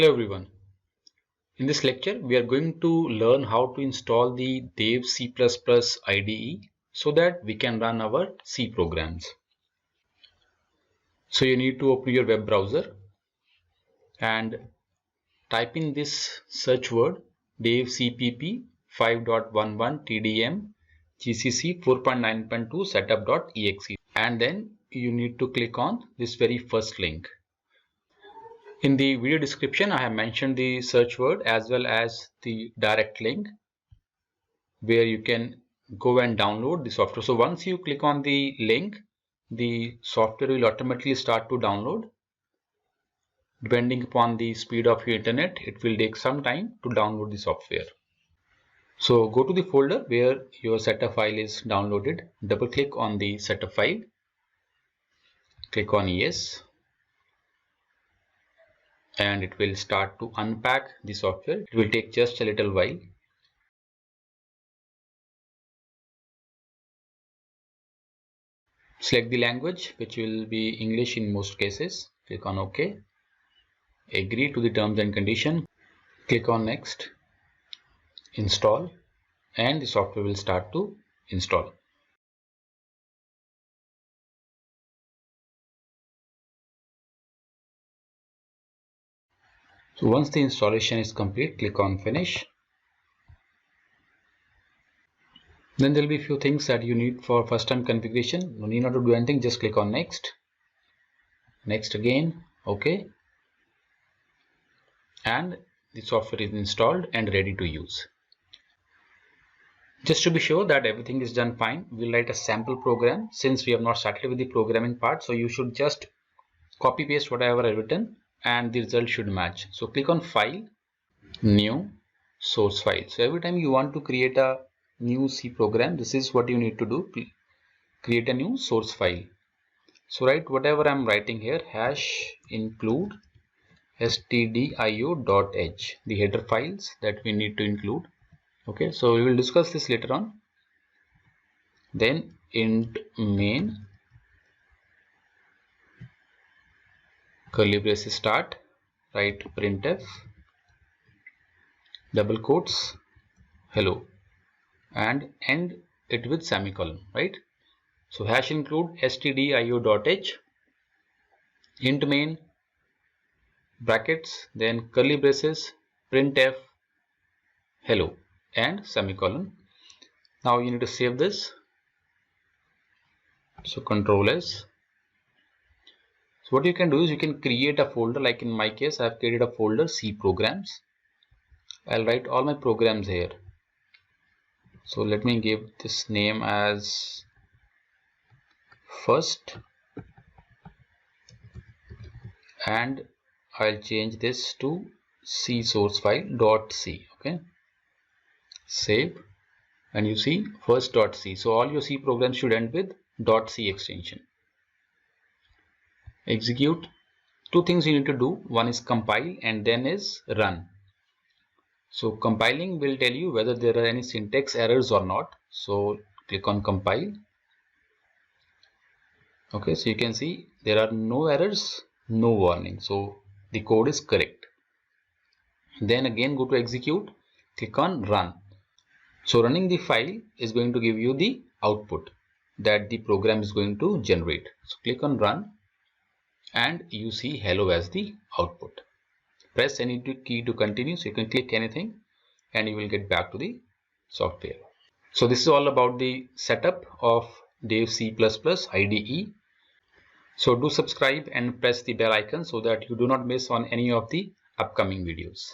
Hello everyone. In this lecture, we are going to learn how to install the DevC++ IDE so that we can run our C programs. So you need to open your web browser and type in this search word devcpp 5.11 tdm-gcc 4.9.2 setup.exe, and then you need to click on this very first link. In the video description, I have mentioned the search word as well as the direct link where you can go and download the software. So once you click on the link, the software will automatically start to download. Depending upon the speed of your internet, it will take some time to download the software. So go to the folder where your setup file is downloaded. Double click on the setup file. Click on yes. And it will start to unpack the software. It will take just a little while. Select the language, which will be English in most cases. Click on OK. Agree to the terms and condition. Click on next. Install, and the software will start to install. So once the installation is complete, click on finish. Then there will be a few things that you need for first time configuration. No need not to do anything, just click on next. Next again, OK. And the software is installed and ready to use. Just to be sure that everything is done fine, we'll write a sample program since we have not started with the programming part. So you should just copy paste whatever I've written and the result should match. So click on File, New, Source File. So every time you want to create a new C program, this is what you need to do. Create a new source file. So write whatever I'm writing here, hash include stdio.h, the header files that we need to include. Okay, so we will discuss this later on. Then int main curly braces start, write printf double quotes hello, and end it with semicolon, right? So hash include stdio.h, int main brackets, then curly braces, printf hello, and semicolon. Now you need to save this. So Control S. So what you can do is you can create a folder. Like in my case, I have created a folder C programs. I'll write all my programs here. So let me give this name as first, and I'll change this to C source file .c. Okay, save, and you see first.c. So all your C programs should end with .c extension. Execute. Two things you need to do. One is compile and then is run. So compiling will tell you whether there are any syntax errors or not. So click on compile. Okay, so you can see there are no errors, no warning. So the code is correct. Then again go to execute, click on run. So running the file is going to give you the output that the program is going to generate. So click on run and you see hello as the output. Press any key to continue. So you can click anything and you will get back to the software. So this is all about the setup of DevC++ IDE. So do subscribe and press the bell icon so that you do not miss on any of the upcoming videos.